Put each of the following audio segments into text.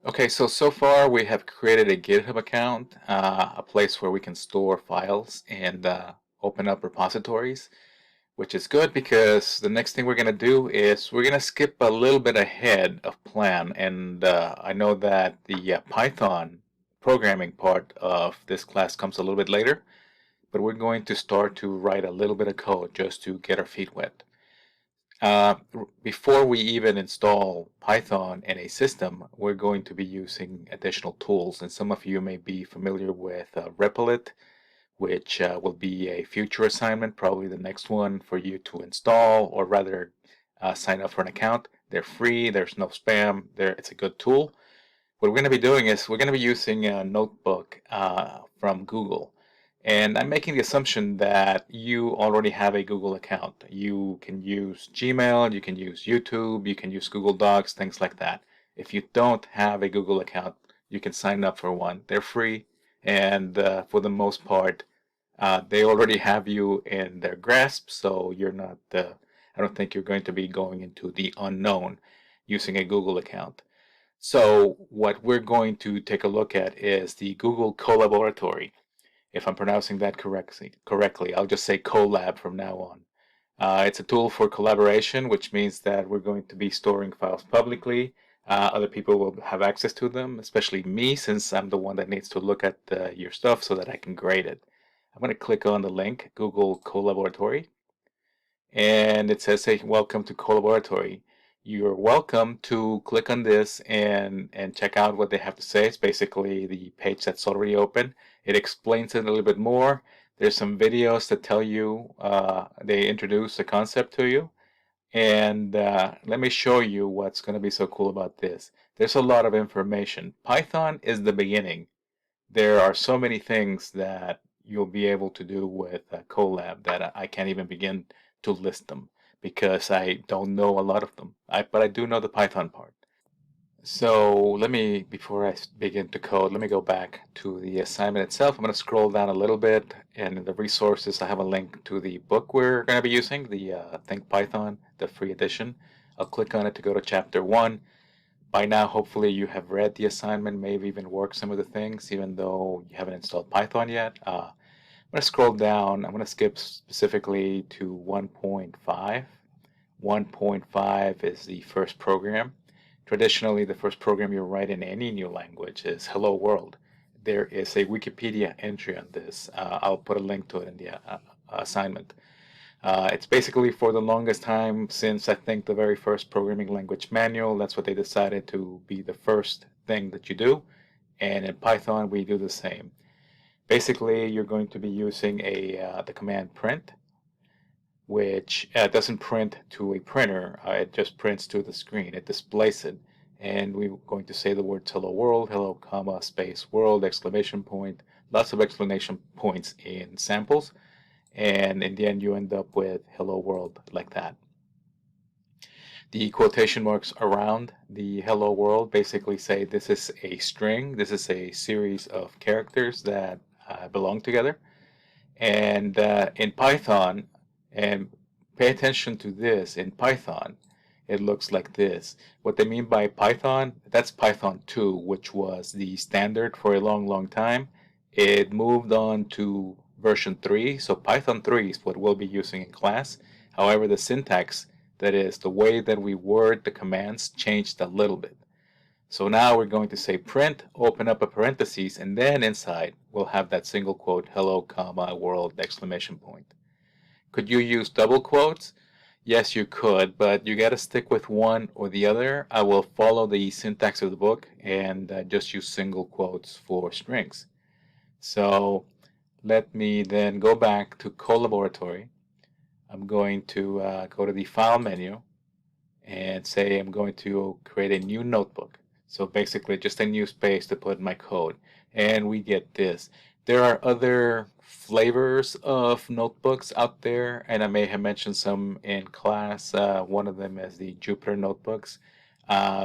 Okay, so far we have created a GitHub account, a place where we can store files and open up repositories, which is good because the next thing we're going to do is we're going to skip a little bit ahead of plan. And I know that the Python programming part of this class comes a little bit later, but we're going to start to write a little bit of code just to get our feet wet. Before we even install Python in a system, we're going to be using additional tools. And some of you may be familiar with Replit, which will be a future assignment, probably the next one for you to install, or rather sign up for an account. They're free, there's no spam, it's a good tool. What we're going to be doing is we're going to be using a notebook from Google. And I'm making the assumption that you already have a Google account. You can use Gmail, you can use YouTube, you can use Google Docs, things like that. If you don't have a Google account, you can sign up for one. They're free, and for the most part, they already have you in their grasp, so you're not, I don't think you're going to be going into the unknown using a Google account. So what we're going to take a look at is the Google Collaboratory. If I'm pronouncing that correctly, I'll just say Colab from now on. It's a tool for collaboration, which means that we're going to be storing files publicly. Other people will have access to them, especially me, since I'm the one that needs to look at your stuff so that I can grade it. I'm going to click on the link, Google Collaboratory, and it says, hey, welcome to Collaboratory. You're welcome to click on this and check out what they have to say. It's basically the page that's already open. It explains it a little bit more. There's some videos that tell you, they introduce the concept to you. And let me show you what's going to be so cool about this. There's a lot of information. Python is the beginning. There are so many things that you'll be able to do with Colab that I can't even begin to list them because I don't know a lot of them. But I do know the Python part. So let me, before I begin to code, let me go back to the assignment itself. I'm going to scroll down a little bit, and in the resources, I have a link to the book we're going to be using, the Think Python, the free edition. I'll click on it to go to chapter 1. By now, hopefully, you have read the assignment, maybe even worked some of the things, even though you haven't installed Python yet. I'm going to scroll down. I'm going to skip specifically to 1.5. 1.5 is the first program. Traditionally, the first program you write in any new language is Hello World. There is a Wikipedia entry on this. I'll put a link to it in the assignment. It's basically for the longest time since I think the very first programming language manual, that's what they decided to be the first thing that you do. And in Python, we do the same. Basically, you're going to be using the command print, which doesn't print to a printer. It just prints to the screen. It displays it. And we're going to say the words hello world, hello comma, space world, exclamation point, lots of exclamation points in samples. And in the end, you end up with hello world like that. The quotation marks around the hello world basically say this is a string, this is a series of characters that belong together. And in Python, and pay attention to this, in Python, it looks like this. What they mean by Python, that's Python 2, which was the standard for a long, long time. It moved on to version 3, so Python 3 is what we'll be using in class. However, the syntax, that is, the way that we word the commands, changed a little bit. So now we're going to say print, open up a parentheses, and then inside we'll have that single quote, hello, comma, world, exclamation point. Could you use double quotes? Yes, you could, but you got to stick with one or the other. I will follow the syntax of the book and just use single quotes for strings. So let me then go back to Collaboratory. I'm going to go to the File menu and say I'm going to create a new notebook. So basically just a new space to put my code. And we get this. There are other flavors of notebooks out there, and I may have mentioned some in class. One of them is the Jupyter notebooks,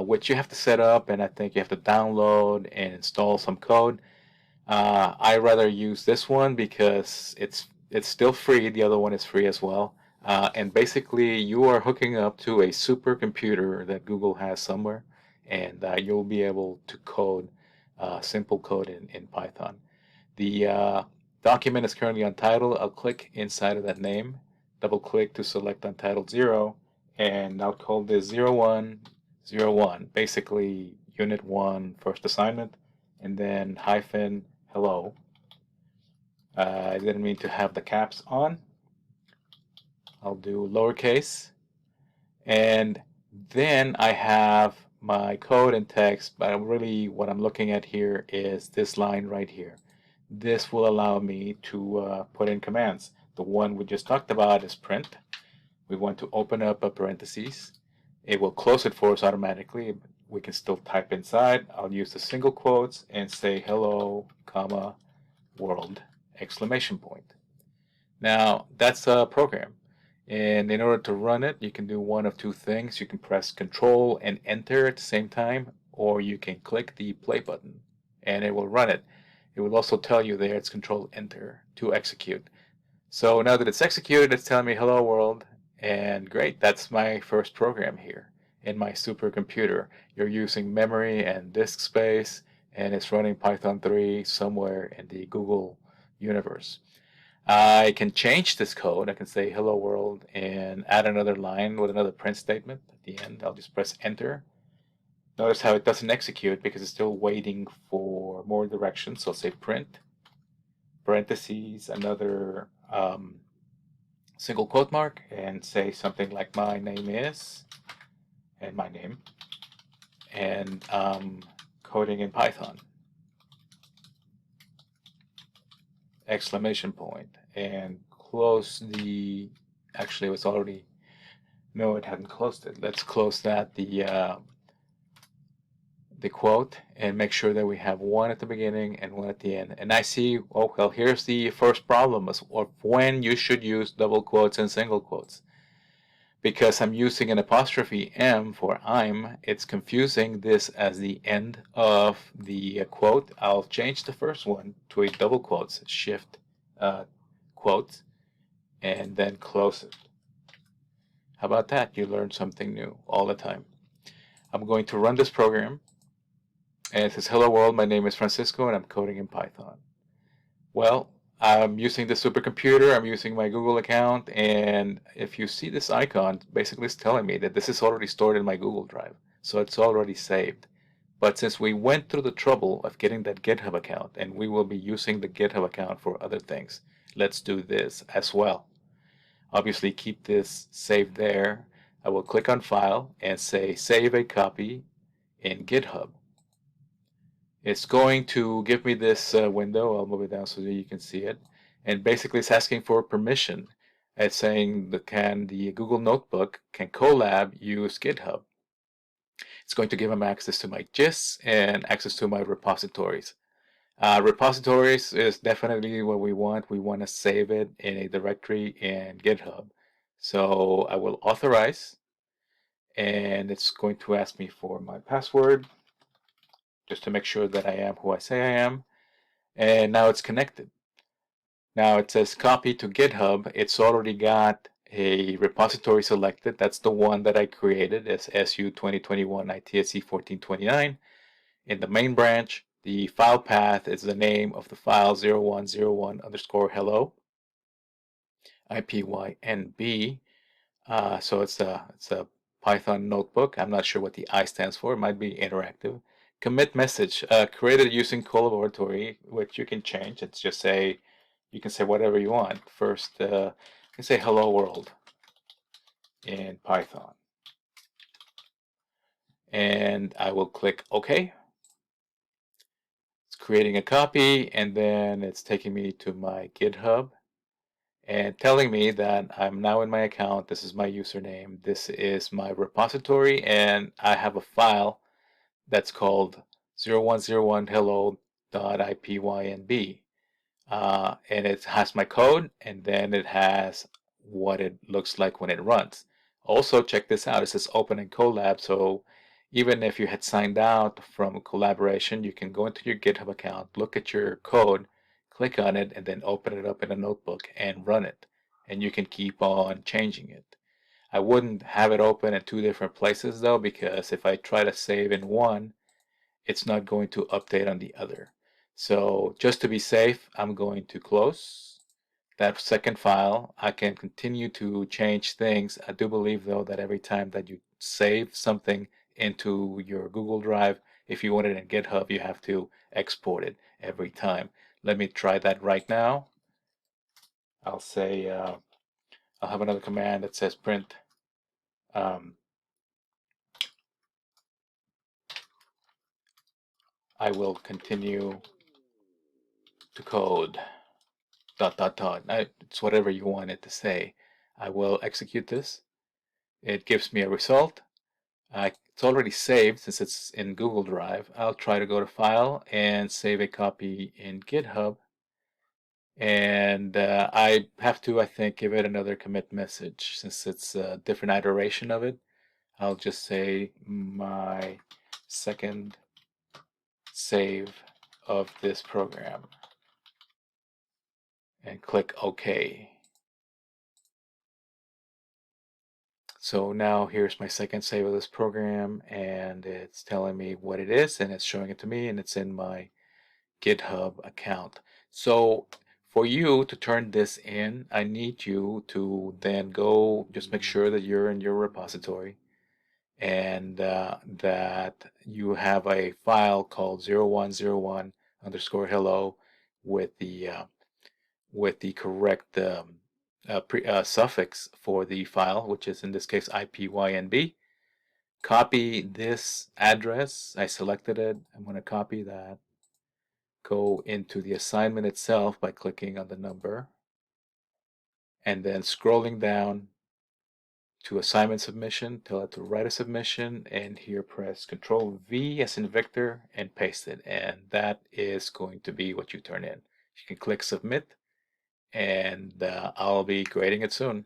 which you have to set up, and I think you have to download and install some code. I rather use this one because it's still free. The other one is free as well. And basically, you are hooking up to a supercomputer that Google has somewhere, and you'll be able to code simple code in Python. The document is currently untitled. I'll click inside of that name, double click to select Untitled 0, and I'll call this 0101, basically Unit 1 first assignment, and then hyphen hello. I didn't mean to have the caps on. I'll do lowercase, and then I have my code and text, but really what I'm looking at here is this line right here. This will allow me to put in commands. The one we just talked about is print. We want to open up a parentheses. It will close it for us automatically. We can still type inside. I'll use the single quotes and say hello, comma, world, exclamation point. Now that's a program. And in order to run it, you can do one of two things. You can press Control and Enter at the same time, or you can click the play button and it will run it. It will also tell you there it's Control Enter to execute. So now that it's executed, it's telling me hello world, and great, that's my first program here in my supercomputer. You're using memory and disk space, and it's running Python 3 somewhere in the Google universe. I can change this code. I can say hello world and add another line with another print statement at the end. I'll just press enter. Notice how it doesn't execute because it's still waiting for more directions. So I'll say print, parentheses, another single quote mark, and say something like my name is, and my name, and coding in Python. Exclamation point, and close the, actually it was already, no, it hadn't closed it. Let's close that, the quote, and make sure that we have one at the beginning and one at the end. And I see, oh well, here's the first problem of when you should use double quotes and single quotes. Because I'm using an apostrophe M for I'm, it's confusing this as the end of the quote. I'll change the first one to a double quotes, shift quotes, and then close it. How about that? You learn something new all the time. I'm going to run this program, and it says, hello world, my name is Francisco, and I'm coding in Python. Well, I'm using the supercomputer, I'm using my Google account, and if you see this icon, basically it's telling me that this is already stored in my Google Drive, so it's already saved. But since we went through the trouble of getting that GitHub account, and we will be using the GitHub account for other things, let's do this as well. Obviously keep this saved there. I will click on File and say Save a Copy in GitHub. It's going to give me this window. I'll move it down so that you can see it. And basically it's asking for permission. It's saying can the Google Notebook, can Colab use GitHub? It's going to give them access to my GIS and access to my repositories. Repositories is definitely what we want. We want to save it in a directory in GitHub. So I will authorize, and it's going to ask me for my password, just to make sure that I am who I say I am. And now it's connected. Now it says copy to GitHub. It's already got a repository selected. That's the one that I created as SU 2021 ITSC 1429. In the main branch, the file path is the name of the file 0101 underscore hello, IPYNB. So it's a Python notebook. I'm not sure what the I stands for. It might be interactive. Commit message created using collaboratory, which you can change. It's just say, you can say whatever you want. First, you can say hello world in Python. And I will click OK. It's creating a copy, and then it's taking me to my GitHub and telling me that I'm now in my account. This is my username. This is my repository, and I have a file that's called 0101hello.ipynb. And it has my code, and then it has what it looks like when it runs. Also, check this out. It says open in Colab, so even if you had signed out from collaboration, you can go into your GitHub account, look at your code, click on it, and then open it up in a notebook and run it. And you can keep on changing it. I wouldn't have it open in two different places though, because if I try to save in one, it's not going to update on the other. So just to be safe, I'm going to close that second file. I can continue to change things. I do believe though that every time that you save something into your Google Drive, if you want it in GitHub, you have to export it every time. Let me try that right now. I'll say, I'll have another command that says print um, I will continue to code dot dot dot. It's whatever you want it to say. I will execute this. It gives me a result. It's already saved since it's in Google Drive. I'll try to go to File and save a copy in GitHub. And I have to, I think, give it another commit message since it's a different iteration of it. I'll just say my second save of this program and click OK. So now here's my second save of this program, and it's telling me what it is, and it's showing it to me, and it's in my GitHub account. So for you to turn this in, I need you to then go just make sure that you're in your repository and that you have a file called 0101 underscore hello with the correct suffix for the file, which is in this case IPYNB. Copy this address. I selected it. I'm going to copy that. Go into the assignment itself by clicking on the number and then scrolling down to assignment submission, tell it to write a submission, and here press Control V as in Victor and paste it. And that is going to be what you turn in. You can click submit, and I'll be grading it soon.